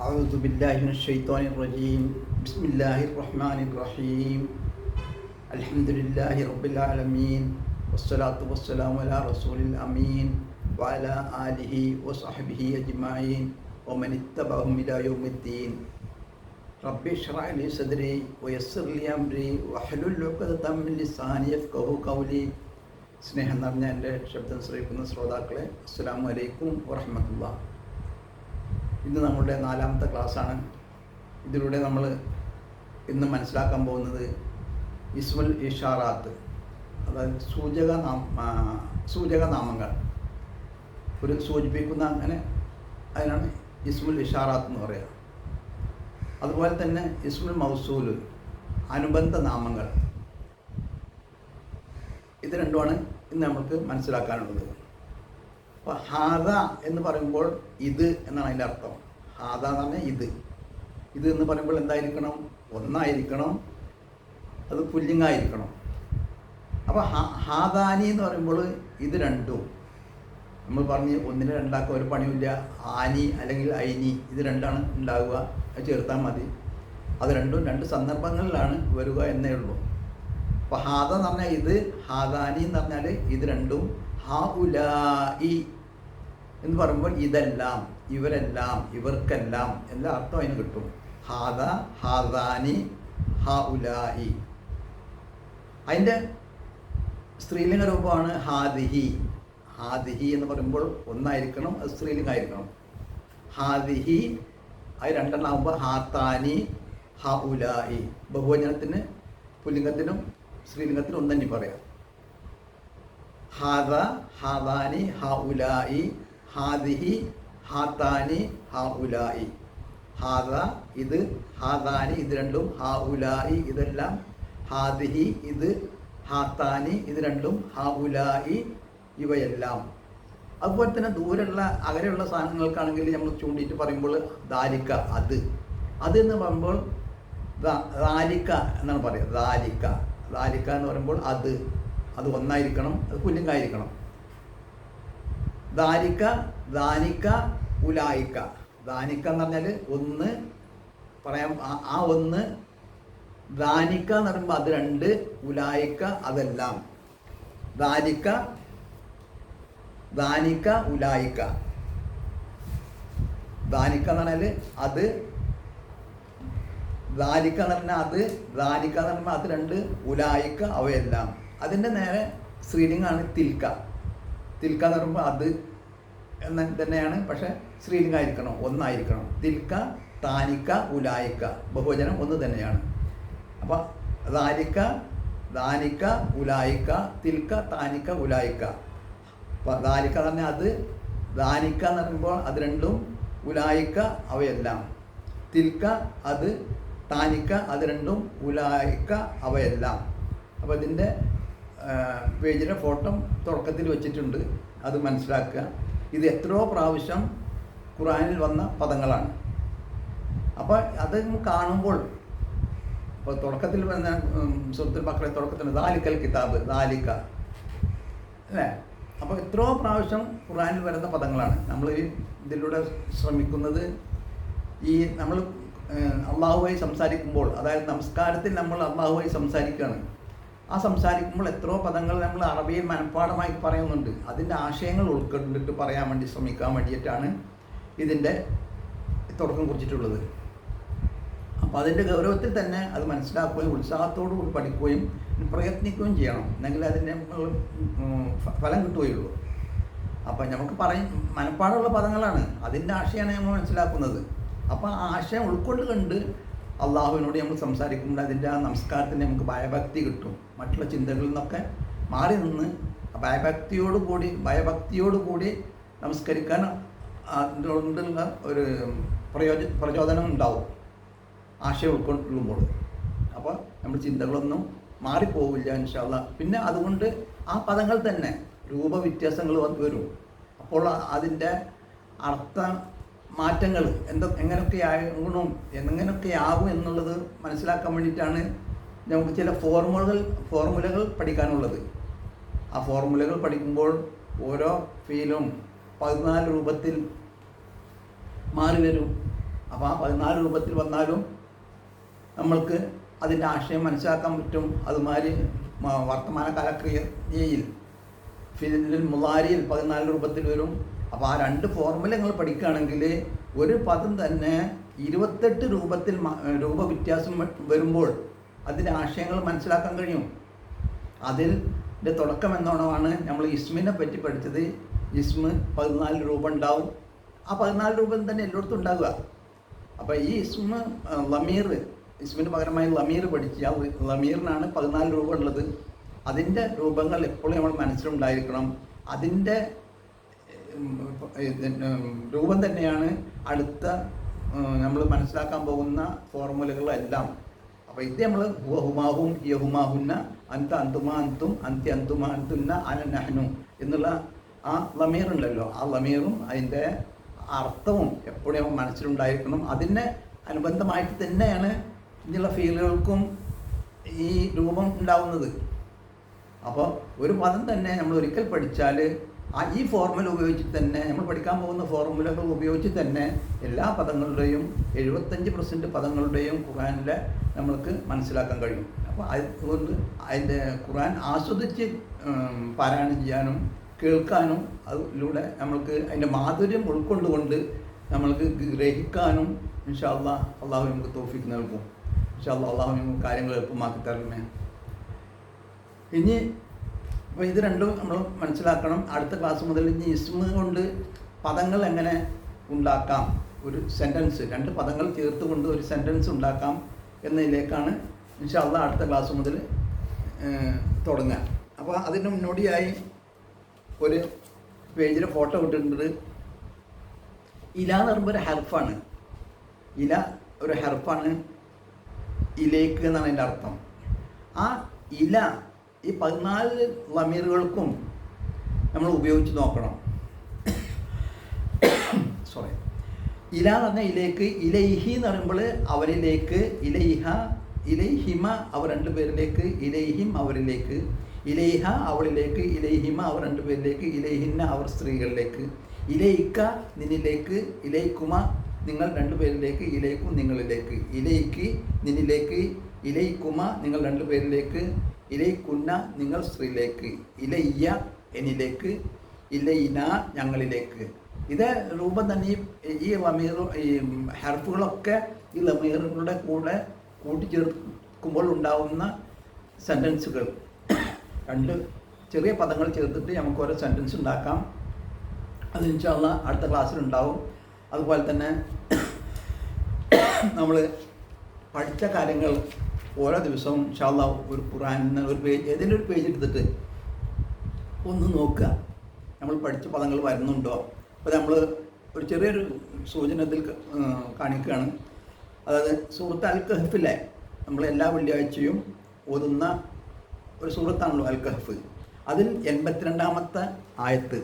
أعوذ بالله من الشيطان الرجيم بسم الله الرحمن الرحيم الحمد لله رب العالمين والصلاة والسلام على رسول الأمين وعلى آله وصحبه أجمعين ومن اتبعهم إلى يوم الدين رب اشرح لي صدري ويسر لي أمري واحلل عقدة من لساني يفقهوا قولي സ്നേഹം നിറഞ്ഞ എൻ്റെ ശബ്ദം ശ്രവിക്കുന്ന ശ്രോതാക്കളെ അസ്സലാമു അലൈക്കും വറഹ്മത്തുള്ളാഹി. ഇന്ന് നമ്മളുടെ 4ാമത്തെ ക്ലാസ്സാണ്. ഇതിലൂടെ നമ്മൾ ഇന്ന് മനസ്സിലാക്കാൻ പോകുന്നത് ഇസ്മുൽ ഇഷാറാത്ത്, അതായത് സൂചകനാമങ്ങൾ, ഒരു സൂചിപ്പിക്കുന്ന അങ്ങനെ അതിനാണ് ഇസ്മുൽ ഇഷാറാത്ത് എന്ന് പറയുക. അതുപോലെ തന്നെ ഇസ്മുൽ മൗസൂൽ, അനുബന്ധ നാമങ്ങൾ. ഇത് രണ്ടുമാണ് ഇന്ന് നമുക്ക് മനസ്സിലാക്കാനുള്ളത്. അപ്പോൾ ഹാദ എന്ന് പറയുമ്പോൾ ഇത് എന്നാണ് അതിൻ്റെ അർത്ഥം. ഹാദ എന്ന് പറഞ്ഞാൽ ഇത് എന്ന് പറയുമ്പോൾ എന്തായിരിക്കണം? ഒന്നായിരിക്കണം, അത് പുല്ലിംഗായിരിക്കണം. അപ്പോൾ ഹാദാനി എന്ന് പറയുമ്പോൾ ഇത് രണ്ടും നമ്മൾ പറഞ്ഞ് ഒന്നിനെ രണ്ടാക്കുക ഒരു പണിയില്ല. ആനി അല്ലെങ്കിൽ ഐനി ഇത് രണ്ടാണ് ഉണ്ടാവുക, അത് ചേർത്താൽ മതി. അത് രണ്ടും രണ്ട് സന്ദർഭങ്ങളിലാണ് വരിക എന്നേ ഉള്ളൂ. അപ്പോൾ ഹാദ എന്ന് പറഞ്ഞാൽ ഇത്, ഹാദാനി എന്ന് പറഞ്ഞാൽ ഇത് രണ്ടും, ഹാ ഉലായി എന്ന് പറയുമ്പോൾ ഇതെല്ലാം, ഇവരെല്ലാം, ഇവർക്കെല്ലാം എല്ലാ അർത്ഥം അതിന് കിട്ടും. ഹാദ, ഹാദാനി, ഹാ ഉലായി. അതിൻ്റെ സ്ത്രീലിംഗ രൂപമാണ് ഹാദിഹി. ഹാദിഹി എന്ന് പറയുമ്പോൾ ഒന്നായിരിക്കണം, അത് സ്ത്രീലിംഗമായിരിക്കണം. ഹാദിഹി അത് രണ്ടെണ്ണമാകുമ്പോൾ ഹാത്താനി, ഹാ ഉലായി. ബഹുവചനത്തിന് പുല്ലിംഗത്തിനും സ്ത്രീലിംഗത്തിനും ഒന്നു തന്നെ പറയാം. ഹാദ, ഹാദാനി, ഹാ ഉലായി, ഹാദിഹി, ഹാത്താനി, ഹാ ഉലായി. ഹാദ ഇത്, ഹാദാനി ഇത് രണ്ടും, ഹാ ഉലായി ഇതെല്ലാം, ഹാദിഹി ഇത്, ഹാത്താനി ഇത് രണ്ടും, ഹാ ഉലായി ഇവയെല്ലാം. അതുപോലെ തന്നെ ദൂരെയുള്ള അകലെയുള്ള സാധനങ്ങൾക്കാണെങ്കിൽ നമ്മൾ ചൂണ്ടിയിട്ട് പറയുമ്പോൾ ദാലിക്ക അത് എന്ന് പറയുമ്പോൾ ദാലിക്ക എന്നാണ് പറയുക. ദാലിക്ക എന്ന് പറയുമ്പോൾ അത് ഒന്നായിരിക്കണം, അത് പുല്ലിംഗായിരിക്കണം. ദാലിക്ക, ദാനിക്ക, ഉലായിക്ക. ദാനിക്ക എന്ന് പറഞ്ഞാൽ ഒന്ന് പറയാം, ആ ഒന്ന്. ദാനിക്ക എന്ന് പറയുമ്പോൾ അത് രണ്ട്, ഉലായിക്ക അതെല്ലാം. ദാലിക്ക, ദാനിക്ക, ഉലായിക്ക. ദാനിക്ക എന്ന് പറഞ്ഞാൽ അത്, ദാലിക്ക എന്ന് പറഞ്ഞാൽ അത്, ദാലിക്ക എന്ന് പറയുമ്പോൾ അത് രണ്ട്, ഉലായിക്ക അവയെല്ലാം. അതിൻ്റെ നേരെ സ്ത്രീലിംഗമാണ് തിൽക്ക. തിൽക്ക എന്ന് പറയുമ്പോൾ അത് എന്ന് തന്നെയാണ്, പക്ഷേ സ്ത്രീലിംഗമായിരിക്കണം, ഒന്നായിരിക്കണം. തിൽക്ക, താനിക്ക, ഉലായിക്ക ബഹുവചനം ഒന്ന് തന്നെയാണ്. അപ്പോൾ ദാലിക്ക, ദാനിക്ക, ഉലായിക്ക, തിൽക്ക, താനിക്ക, ഉലായിക്ക. അപ്പോൾ ദാലിക്ക എന്ന് പറഞ്ഞാൽ അത്, ദാനിക്ക എന്ന് പറയുമ്പോൾ അത് രണ്ടും, ഉലായിക്ക അവയെല്ലാം. തിൽക്ക അത്, താനിക്ക അത് രണ്ടും, ഉലായിക്ക അവയെല്ലാം. അപ്പോൾ ഇതിൻ്റെ പേജിലെ ഫോട്ടോ തുടക്കത്തിൽ വെച്ചിട്ടുണ്ട്, അത് മനസ്സിലാക്കുക. ഇത് എത്രയോ പ്രാവശ്യം ഖുർആനിൽ വന്ന പദങ്ങളാണ്. അപ്പോൾ അത് കാണുമ്പോൾ, ഇപ്പോൾ തുടക്കത്തിൽ വന്ന സൂറത്തുൽ ബഖറ തുടക്കത്തിൽ ദാലിക്കൽ കിതാബ്, ദാലിക്ക അല്ലേ. അപ്പോൾ എത്രയോ പ്രാവശ്യം ഖുർആനിൽ വരുന്ന പദങ്ങളാണ്. നമ്മൾ ഇതിലൂടെ ശ്രമിക്കുന്നത് ഈ നമ്മൾ അള്ളാഹുവായി സംസാരിക്കുമ്പോൾ, അതായത് നമസ്കാരത്തിൽ നമ്മൾ അള്ളാഹുവായി സംസാരിക്കുകയാണ്. ആ സംസാരിക്കുമ്പോൾ എത്രയോ പദങ്ങൾ നമ്മൾ അറബിയിൽ മനഃപ്പാഠമായി പറയുന്നുണ്ട്. അതിൻ്റെ ആശയങ്ങൾ ഉൾക്കൊണ്ടിട്ട് പറയാൻ വേണ്ടി ശ്രമിക്കാൻ വേണ്ടിയിട്ടാണ് ഇതിൻ്റെ തുടക്കം കുറിച്ചിട്ടുള്ളത്. അപ്പോൾ അതിൻ്റെ ഗൗരവത്തിൽ തന്നെ അത് മനസ്സിലാക്കുകയും ഉത്സാഹത്തോടു കൂടി പഠിക്കുകയും പ്രയത്നിക്കുകയും ചെയ്യണം, എന്നെങ്കിൽ അതിൻ്റെ ഫലം കിട്ടുകയുള്ളൂ. അപ്പം നമുക്ക് മനഃപ്പാടമുള്ള പദങ്ങളാണ്, അതിൻ്റെ ആശയമാണ് നമ്മൾ മനസ്സിലാക്കുന്നത്. അപ്പോൾ ആ ആശയം ഉൾക്കൊണ്ട് അള്ളാഹുവിനോട് നമ്മൾ സംസാരിക്കുമ്പോൾ അതിൻ്റെ ആ നമസ്കാരത്തിന് നമുക്ക് ഭയഭക്തി കിട്ടും. മറ്റുള്ള ചിന്തകളിൽ നിന്നൊക്കെ മാറി നിന്ന് ഭയഭക്തിയോടുകൂടി നമസ്കരിക്കാൻ അതുകൊണ്ടുള്ള ഒരു പ്രചോദനം ഉണ്ടാവും ആശയം ഉൾക്കൊള്ളുമ്പോൾ. അപ്പോൾ നമ്മുടെ ചിന്തകളൊന്നും മാറിപ്പോവില്ല ഇൻഷാ അല്ലാഹ്. പിന്നെ അതുകൊണ്ട് ആ പദങ്ങൾ തന്നെ രൂപവ്യത്യാസങ്ങൾ വരും. അപ്പോൾ അതിൻ്റെ അർത്ഥ മാറ്റങ്ങൾ എങ്ങനെയൊക്കെയാകും എന്നുള്ളത് മനസ്സിലാക്കാൻ വേണ്ടിയിട്ടാണ് നമുക്ക് ചില ഫോർമുലകൾ പഠിക്കാനുള്ളത്. ആ ഫോർമുലകൾ പഠിക്കുമ്പോൾ ഓരോ ഫീലും 14 രൂപത്തിൽ മാറി വരും. അപ്പോൾ ആ 14 രൂപത്തിൽ വന്നാലും നമ്മൾക്ക് അതിൻ്റെ ആശയം മനസ്സിലാക്കാൻ പറ്റും. അതുമാതിരി വർത്തമാനകാല ക്രിയയിൽ ഫിലിൽ മുളാരിയിൽ 14 രൂപത്തിൽ വരും. അപ്പോൾ ആ 2 ഫോർമുല നിങ്ങൾ പഠിക്കുകയാണെങ്കിൽ ഒരു പദം തന്നെ 28 രൂപത്തിൽ രൂപ വ്യത്യാസം വരുമ്പോൾ അതിൻ്റെ ആശയങ്ങൾ മനസ്സിലാക്കാൻ കഴിയും. അതിൻ്റെ തുടക്കം എന്നോണമാണ് നമ്മൾ ഇസ്മിനെ പറ്റി പഠിച്ചത്. ഇസ്മ് 14 രൂപ ഉണ്ടാവും. ആ 14 രൂപ തന്നെ എല്ലായിടത്തും ഉണ്ടാവുക. അപ്പോൾ ഈ ഇസ്മ് ലമീർ, ഇസ്മിന് പകരമായി ലമീർ പഠിച്ച് ആ ലമീറിനാണ് 14 രൂപ ഉള്ളത്. അതിൻ്റെ രൂപങ്ങൾ എപ്പോഴും നമ്മൾ മനസ്സിലുണ്ടായിരിക്കണം. അതിൻ്റെ രൂപം തന്നെയാണ് അടുത്ത നമ്മൾ മനസ്സിലാക്കാൻ പോകുന്ന ഫോർമുലകളെല്ലാം. അപ്പോൾ ഇത് നമ്മൾ ഹുമാഹും യഹുമാഹുന്ന അന്ത അന്തുമാ അന്തും അന്ത്യ അന്തുമാ അന്തുന്ന അന നഹ്നു എന്നുള്ള ആ ലമീർ ഉണ്ടല്ലോ, ആ ലമീറും അതിൻ്റെ അർത്ഥവും എപ്പോഴും മനസ്സിലുണ്ടായിരിക്കണം. അതിന് അനുബന്ധമായിട്ട് തന്നെയാണ് ഇതിനുള്ള ഫീലുകൾക്കും ഈ രൂപം ഉണ്ടാവുന്നത്. അപ്പോൾ ഒരു പദം തന്നെ നമ്മൾ ഒരിക്കൽ പഠിച്ചാൽ ഈ ഫോർമുല ഉപയോഗിച്ച് തന്നെ, നമ്മൾ പഠിക്കാൻ പോകുന്ന ഫോർമുലകൾ ഉപയോഗിച്ച് തന്നെ എല്ലാ പദങ്ങളുടെയും 75% പദങ്ങളുടെയും ഖുർആനിലെ നമ്മൾക്ക് മനസ്സിലാക്കാൻ കഴിയും. അപ്പോൾ അതുകൊണ്ട് അതിൻ്റെ ഖുർആൻ ആസ്വദിച്ച് പാരായണം ചെയ്യാനും കേൾക്കാനും അതിലൂടെ നമ്മൾക്ക് അതിൻ്റെ മാധുര്യം ഉൾക്കൊണ്ടുകൊണ്ട് നമ്മൾക്ക് ഗ്രഹിക്കാനും ഇൻഷാ അല്ലാഹ് അള്ളാഹു നമുക്ക് തൗഫീഖ് നൽകും. ഇൻഷാ അല്ലാഹ് അള്ളാഹു നമുക്ക് കാര്യങ്ങൾ എളുപ്പമാക്കി തരണമേ. ഇനി അപ്പോൾ ഇത് രണ്ടും നമ്മൾ മനസ്സിലാക്കണം. അടുത്ത ക്ലാസ് മുതൽ ഇനി ഇസ്മ കൊണ്ട് പദങ്ങൾ എങ്ങനെ ഉണ്ടാക്കാം, ഒരു സെൻറ്റൻസ് 2 പദങ്ങൾ ചേർത്തുകൊണ്ട് ഒരു സെൻറ്റൻസ് ഉണ്ടാക്കാം എന്നതിലേക്കാണ് ഇൻഷാ അല്ലാഹ് അടുത്ത ക്ലാസ് മുതൽ തുടങ്ങുക. അപ്പോൾ അതിന് മുന്നോടിയായി ഒരു പേജിൽ ഫോട്ടോ ഇട്ടിട്ടുണ്ട്. ഇല എന്ന് പറയുമ്പോൾ ഒരു ഹർഫാണ്. ഇല ഒരു ഹർഫാണ്. ഇലേക്ക് എന്നാണ് അതിൻ്റെ അർത്ഥം. ആ ഇല ഈ 14 ലമീറുകൾക്കും നമ്മൾ ഉപയോഗിച്ച് നോക്കണം. സോറി, ഇല എന്ന് പറഞ്ഞാൽ ഇലേക്ക്, ഇലൈഹി എന്ന് പറയുമ്പോൾ അവരിലേക്ക്, ഇലൈഹ ഇലൈഹിമ അവർ 2 പേരിലേക്ക്, ഇലൈഹിം അവരിലേക്ക്, ഇലൈഹ അവളിലേക്ക്, ഇലൈഹിമ അവർ 2 പേരിലേക്ക്, ഇലൈഹിന്ന അവർ സ്ത്രീകളിലേക്ക്, ഇലൈക്ക നിന്നിലേക്ക്, ഇലൈക്കുമ നിങ്ങൾ 2 പേരിലേക്ക്, ഇലൈക്കും നിങ്ങളിലേക്ക്, ഇലൈക്ക് നിന്നിലേക്ക്, ഇലൈക്കുമ നിങ്ങൾ 2 പേരിലേക്ക്, ഇലൈക്കുന്ന നിങ്ങൾ സ്ത്രീയിലേക്ക്, ഇലയ്യ എന്നിലേക്ക്, ഇലൈന ഞങ്ങളിലേക്ക്. ഇത് രൂപം തന്നെ ഈ ലമീർ, ഈ ഹർഫുകളൊക്കെ ഈ ലമീറുകളുടെ കൂടെ കൂട്ടിച്ചേർക്കുമ്പോൾ ഉണ്ടാവുന്ന സെൻറ്റൻസുകൾ. 2 ചെറിയ പദങ്ങൾ ചേർത്തിട്ട് നമുക്ക് ഓരോ സെൻറ്റൻസ് ഉണ്ടാക്കാം. അത് ഇൻഷാ അല്ലാഹ് അടുത്ത ക്ലാസ്സിലുണ്ടാവും. അതുപോലെ തന്നെ നമ്മൾ പഠിച്ച കാര്യങ്ങൾ ഓരോ ദിവസവും ഇൻഷാ അല്ലാഹ് ഒരു ഖുർആനിൽ ഒരു പേജ്, ഏതെങ്കിലും ഒരു പേജ് എടുത്തിട്ട് ഒന്ന് നോക്കുക, നമ്മൾ പഠിച്ച പദങ്ങൾ വരുന്നുണ്ടോ. അപ്പോൾ നമ്മൾ ഒരു ചെറിയൊരു സൂചനത്തിൽ കാണിക്കുകയാണ്. അതായത് സൂറത്ത് അൽ കഹ്ഫിലെ നമ്മൾ എല്ലാ വെള്ളിയാഴ്ചയും ഓതുന്ന ഒരു സൂറത്താണല്ലോ അൽ കഹ്ഫ്. അതിൽ 82ാമത്തെ ആയത്ത്,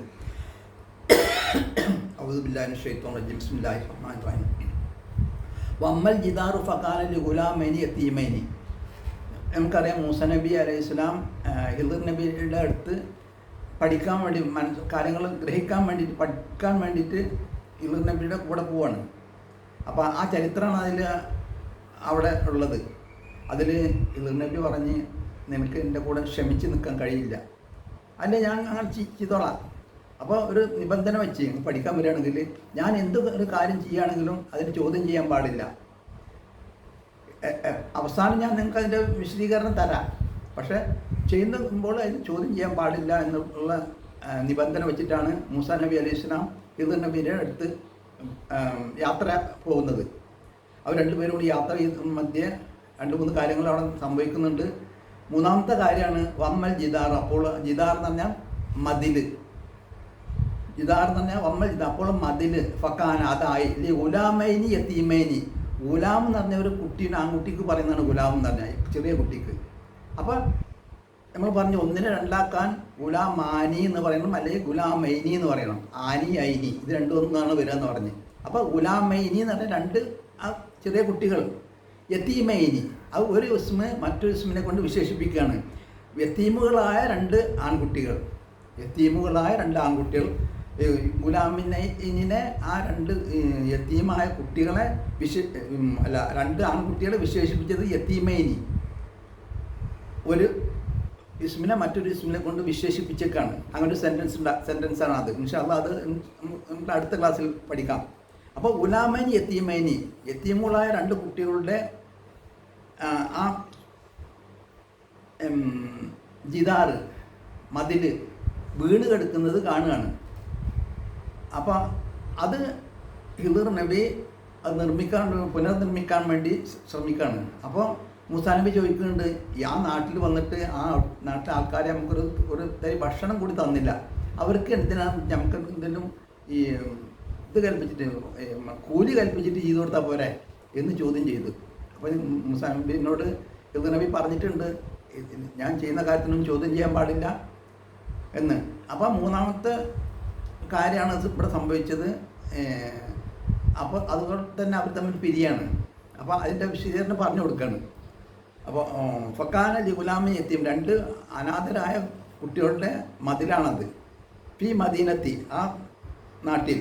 അഊദു ബില്ലാഹി മിനശ് ശൈത്വാനിർ റജീം ബിസ്മില്ലാഹിർ റഹ്മാനിർ റഹീം വമ്മൽ ജിദാറു ഫഖാല ലി ഗുലാമൈനി യതീമൈനി. നമുക്കറിയാം മൂസ നബി അലൈഹിസ്സലാം ഹിദ്ർ നബിയുടെ അടുത്ത് പഠിക്കാൻ വേണ്ടി, കാര്യങ്ങൾ ഗ്രഹിക്കാൻ വേണ്ടിയിട്ട്, പഠിക്കാൻ വേണ്ടിയിട്ട് ഹിദ്ർ നബിയുടെ കൂടെ പോവാണ്. അപ്പോൾ ആ ചരിത്രമാണ് അതിൽ അവിടെ ഉള്ളത്. അതിൽ ഹിദ്ർ നബി പറഞ്ഞ് നിനക്ക് എൻ്റെ കൂടെ ക്ഷമിച്ച് നിൽക്കാൻ കഴിയില്ല, അല്ലെ ഞാൻ അങ്ങനെ ചെയ്തോളാം. അപ്പോൾ ഒരു നിബന്ധന വെച്ച് പഠിക്കാൻ വരികയാണെങ്കിൽ ഞാൻ എന്ത് ഒരു കാര്യം ചെയ്യുകയാണെങ്കിലും അതിന് ചോദ്യം ചെയ്യാൻ പാടില്ല. അവസാനം ഞാൻ നിങ്ങൾക്ക് അതിൻ്റെ വിശദീകരണം തരാം, പക്ഷേ ചെയ്യുമ്പോൾ അതിന് ചോദ്യം ചെയ്യാൻ പാടില്ല എന്നുള്ള നിബന്ധന വെച്ചിട്ടാണ് മൂസ നബി അലൈഹി സ്വലാം ഹിദ്ർ നബിയുടെ അടുത്ത് യാത്ര പോകുന്നത്. അവർ 2 പേരും കൂടി യാത്ര ചെയ്ത മധ്യേ 2-3 കാര്യങ്ങൾ അവിടെ സംഭവിക്കുന്നുണ്ട്. 3ാമത്തെ കാര്യമാണ് വമ്മൽ ജിദാർ. അപ്പോൾ ജിദാർ എന്ന് പറഞ്ഞാൽ മതിൽ, ജിദാർ എന്ന് പറഞ്ഞാൽ വമ്മൽ ജിദാർ, അപ്പോൾ മതിൽ ഫക്കാന അതായി ഗുലാമൈനി യതീമൈനി. ഗുലാം എന്ന് പറഞ്ഞ ഒരു കുട്ടീനെ, ആൺകുട്ടിക്ക് പറയുന്നതാണ് ഗുലാം എന്ന് പറഞ്ഞാൽ, ചെറിയ കുട്ടിക്ക്. അപ്പോൾ നമ്മൾ പറഞ്ഞു ഒന്നിനെ 2ആക്കാൻ ഗുലാമാനി എന്ന് പറയണം, അല്ലെങ്കിൽ ഗുലാമൈനി എന്ന് പറയണം. ആനി ഐനി ഇത് 2 ഒന്നാണ് വരിക എന്ന് പറഞ്ഞ്. അപ്പോൾ ഗുലാമൈനി എന്ന് പറഞ്ഞാൽ 2 ആ ചെറിയ കുട്ടികൾ. യതീമൈനി അത് ഒരു ഇസ്മ മറ്റൊരു ഇസ്മിനെ കൊണ്ട് വിശേഷിപ്പിക്കുകയാണ്. യതീമുകളായ 2 ആൺകുട്ടികൾ, യതീമുകളായ 2 ആൺകുട്ടികൾ. ഗുലാമിനെ ആ രണ്ട് യത്തീമായ കുട്ടികളെ രണ്ട് ആൺകുട്ടികളെ വിശേഷിപ്പിച്ചത് യത്തീമൈനി. ഒരു ഇസ്മിനെ മറ്റൊരു ഇസ്മിനെ കൊണ്ട് വിശേഷിപ്പിച്ചേക്കാണ്. അങ്ങനെ ഒരു സെൻറ്റൻസാണ് അത്. ഇൻഷാ അല്ലാഹ് അത് നമുക്ക് അടുത്ത ക്ലാസ്സിൽ പഠിക്കാം. അപ്പോൾ ഗുലാമൈനി യത്തീമൈനി, യത്തീമുകളായ രണ്ട് കുട്ടികളുടെ ആ ജിദാറ് മതിൽ വീണ് കിടക്കുന്നത് കാണുകയാണ്. അപ്പോൾ അത് ഹിദർ നബി അത് പുനർനിർമ്മിക്കാൻ വേണ്ടി ശ്രമിക്കുകയാണ്. അപ്പോൾ മൂസാ നബി ചോദിക്കുന്നുണ്ട്, ആ നാട്ടിൽ വന്നിട്ട് ആ നാട്ടിലെ ആൾക്കാരെ ഒരു തരി ഭക്ഷണം കൂടി തന്നില്ല, അവർക്ക് എന്തിനാണ് നമുക്ക് എന്തെങ്കിലും ഈ ഇത് കൽപ്പിച്ചിട്ട് കൂലി കൽപ്പിച്ചിട്ട് ചെയ്തു കൊടുത്താൽ പോരെ എന്ന് ചോദ്യം ചെയ്തു. അപ്പോൾ മൂസാ നബിനോട് ഹിദർ നബി പറഞ്ഞിട്ടുണ്ട്, ഞാൻ ചെയ്യുന്ന കാര്യത്തിനൊന്നും ചോദ്യം ചെയ്യാൻ പാടില്ല എന്ന്. അപ്പോൾ മൂന്നാമത്തെ കാര്യമാണ് ഇവിടെ സംഭവിച്ചത്. അപ്പോൾ അതുകൊണ്ട് തന്നെ അവർ തമ്മിൽ പിരിയാണ്. അപ്പോൾ അതിൻ്റെ വിശദീകരണം പറഞ്ഞു കൊടുക്കുകയാണ്. അപ്പോൾ ഫക്കാന ലിഗുലാമി യത്തീം, രണ്ട് അനാഥരായ കുട്ടികളുടെ മതിലാണത്. ഫി മദീനത്തി, ആ നാട്ടിൽ,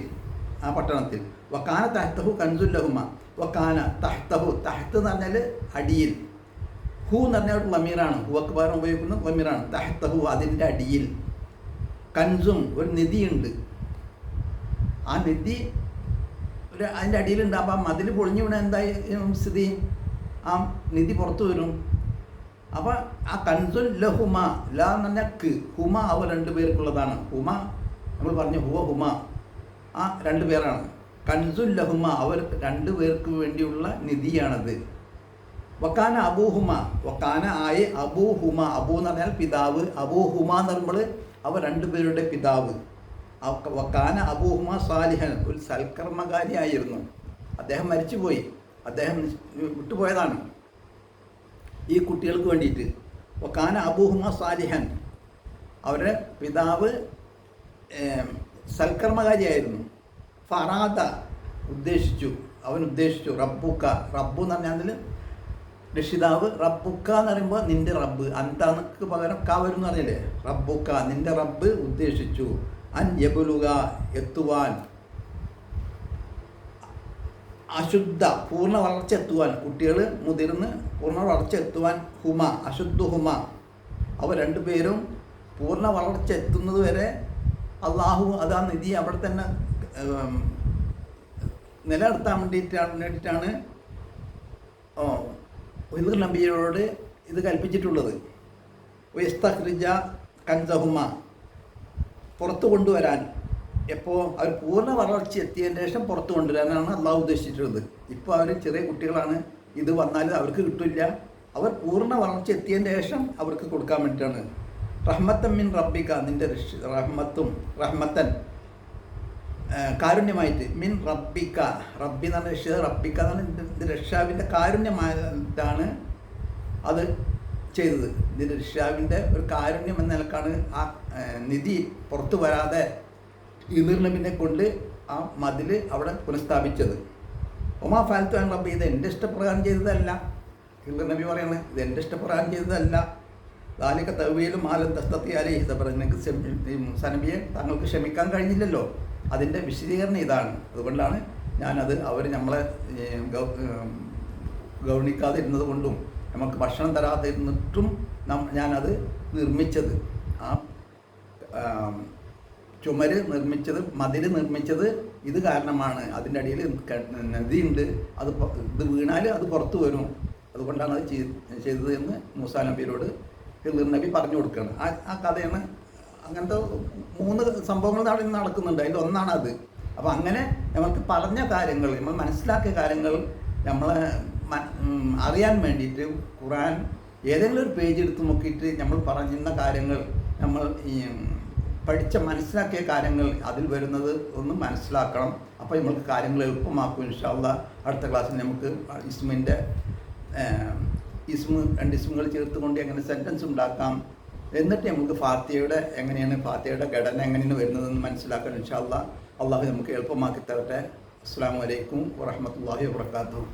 ആ പട്ടണത്തിൽ. വക്കാന തഹ്തഹു കൻസുല്ലഹുമ, വക്കാന തഹ്തഹു, തഹ്ത്ത് എന്ന് പറഞ്ഞാൽ അടിയിൽ, ഹു എന്ന് പറഞ്ഞാൽ ഒരു ലമീറാണ്, ഹു അക്ബാർ ഉപയോഗിക്കുന്ന ലമീറാണ്. തഹ്തഹു അതിൻ്റെ അടിയിൽ, കൻസും ഒരു നിധിയുണ്ട്, ആ നിധി അതിൻ്റെ അടിയിലുണ്ട്. അപ്പോൾ ആ മതിൽ പൊളിഞ്ഞു വീണ എന്തായി സ്ഥിതി, ആ നിധി പുറത്തു വരും. അപ്പോൾ ആ കൻസുൽ ലഹുമ, ല എന്ന് പറഞ്ഞാൽ ഹുമ, അവർ രണ്ടു പേർക്കുള്ളതാണ്. ഹുമ നമ്മൾ പറഞ്ഞു, ഹുമ ആ രണ്ടു പേരാണ്. കൻസുൽ ലഹുമ, അവർ രണ്ടു പേർക്ക് വേണ്ടിയുള്ള നിധിയാണത്. വക്കാന അബൂഹുമ, വക്കാന ആയി അബൂഹുമ, അബൂ എന്ന് പറഞ്ഞാൽ പിതാവ്, അബൂഹുമ എന്ന് പറയുമ്പോൾ അവർ രണ്ടുപേരുടെ പിതാവ്. വക്കാന അബൂഹുമ സാലിഹൻ, ഒരു സൽക്കർമ്മകാരിയായിരുന്നു. അദ്ദേഹം മരിച്ചുപോയി, അദ്ദേഹം വിട്ടുപോയതാണ് ഈ കുട്ടികൾക്ക് വേണ്ടിയിട്ട്. വക്കാന അബൂഹുമ സാലിഹൻ, അവരുടെ പിതാവ് സൽക്കർമ്മകാരിയായിരുന്നു. ഫറാദ ഉദ്ദേശിച്ചു, അവൻ ഉദ്ദേശിച്ചു. റബ്ബുക്ക, റബ്ബു എന്ന് പറഞ്ഞാൽ രക്ഷിതാവ്. റബ്ബുക്ക എന്ന് പറയുമ്പോൾ നിന്റെ റബ്ബ്, അന്താനക്ക് പകരം ക വരും എന്ന് പറഞ്ഞില്ലേ. റബ്ബുക്ക, നിന്റെ റബ്ബ് ഉദ്ദേശിച്ചു. അൻ യബുലുക, എത്തുവാൻ, അശുദ്ധ പൂർണ്ണ വളർച്ച എത്തുവാൻ, കുട്ടികൾ മുതിർന്ന് പൂർണ്ണ വളർച്ച എത്തുവാൻ. ഹുമ അശുദ്ധ ഹുമ, അവർ രണ്ടുപേരും പൂർണ്ണ വളർച്ച എത്തുന്നത് വരെ അള്ളാഹു അതാ നിധി അവിടെ തന്നെ നിലനിർത്താൻ വേണ്ടിയിട്ടാണ് ഹിദർ നബിയോട് ഇത് കൽപ്പിച്ചിട്ടുള്ളത്. വയസ്തഖ്രിജ കൻസഹുമ, പുറത്തു കൊണ്ടുവരാൻ. എപ്പോൾ അവർ പൂർണ്ണ വളർച്ച എത്തിയതിന് ശേഷം പുറത്തു കൊണ്ടുവരാനാണ് അള്ളാഹു ഉദ്ദേശിച്ചിട്ടുള്ളത്. ഇപ്പോൾ അവർ ചെറിയ കുട്ടികളാണ്, ഇത് വന്നാൽ അവർക്ക് കിട്ടില്ല. അവർ പൂർണ്ണ വളർച്ച എത്തിയതിന് ശേഷം അവർക്ക് കൊടുക്കാൻ വേണ്ടിയിട്ടാണ്. റഹ്മത്തൻ മിൻ റബ്ബിക, നിൻ്റെ റഹ്മത്തൻ കാരുണ്യമായിട്ട്. മിൻ റബ്ബിക്ക, റബ്ബി എന്ന് പറഞ്ഞ രക്ഷ, റബ്ബിക്ക എന്ന് പറഞ്ഞാൽ രക്ഷാവിൻ്റെ കാരുണ്യമായിട്ടാണ് അത് ചെയ്തത്. ഇതിൻ്റെ രക്ഷാവിൻ്റെ ഒരു കാരുണ്യം എന്ന നിലക്കാണ് ആ നിധി പുറത്തു വരാതെ ഹിദർ നബിനെ കൊണ്ട് ആ മതിൽ അവിടെ പുനഃസ്ഥാപിച്ചത്. ഒമാ ഫാൽത്തു ആൻ റബ്ബി, ഇത് എൻ്റെ ഇഷ്ടപ്രകാരം ചെയ്തതല്ല. ഹിദർ നബി പറയുന്നത് ഇത് എൻ്റെ ഇഷ്ടപ്രകാരം ചെയ്തതല്ല. ദാലിക തവ്വീലും ആലം തസ്തത്തി അലൈഹി സബർ, നിങ്ങൾക്ക് മൂസാ നബിയെ താങ്കൾക്ക് ക്ഷമിക്കാൻ കഴിഞ്ഞില്ലല്ലോ, അതിൻ്റെ വിശദീകരണം ഇതാണ്. അതുകൊണ്ടാണ് ഞാനത് അവർ നമ്മളെ ഗൗനിക്കാതെ ഇരുന്നത് കൊണ്ടും നമുക്ക് ഭക്ഷണം തരാതെ ഇരുന്നിട്ടും ഞാനത് നിർമ്മിച്ചത്. ആ ചുമര് നിർമ്മിച്ചത്, മതിൽ നിർമ്മിച്ചത് ഇത് കാരണമാണ്. അതിൻ്റെ അടിയിൽ നദിയുണ്ട്, ഇത് വീണാൽ അത് പുറത്തു വരും, അതുകൊണ്ടാണ് അത് ചെയ്തത് എന്ന് മൂസാ നബിയോട് ഹിദർ നബി പറഞ്ഞു കൊടുക്കുകയാണ്. ആ കഥയാണ്. അങ്ങനത്തെ 3 സംഭവങ്ങൾ നടക്കുന്നുണ്ട്, അതിൽ ഒന്നാണ് അത്. അപ്പോൾ അങ്ങനെ നമുക്ക് പറഞ്ഞ കാര്യങ്ങൾ, നമ്മൾ മനസ്സിലാക്കിയ കാര്യങ്ങൾ നമ്മളെ അറിയാൻ വേണ്ടിയിട്ട് ഖുർആൻ ഏതെങ്കിലും ഒരു പേജ് എടുത്ത് നോക്കിയിട്ട് നമ്മൾ പറയുന്ന കാര്യങ്ങൾ, നമ്മൾ ഈ പഠിച്ച മനസ്സിലാക്കിയ കാര്യങ്ങൾ അതിൽ വരുന്നത് ഒന്ന് മനസ്സിലാക്കണം. അപ്പോൾ നമ്മൾക്ക് കാര്യങ്ങൾ എളുപ്പമാക്കും. ഇൻഷാ അല്ലാഹ് അടുത്ത ക്ലാസ്സിൽ നമുക്ക് ഇസ്മിൻ്റെ രണ്ട് ഇസ്മുകൾ ചേർത്തുകൊണ്ട് എങ്ങനെ സെൻറ്റൻസ് ഉണ്ടാക്കാം, എന്നിട്ട് നമുക്ക് ഫാത്തിഹയുടെ എങ്ങനെയാണ്, ഫാത്തിഹയുടെ ഘടന എങ്ങനെയാണ് വരുന്നതെന്ന് മനസ്സിലാക്കാൻ ഇൻഷാ അല്ലാഹ് അള്ളാഹു നമുക്ക് എളുപ്പമാക്കി തരട്ടെ. അസ്സലാമു അലൈക്കും വറഹ്മത്തുള്ളാഹി വബറകാതുഹു.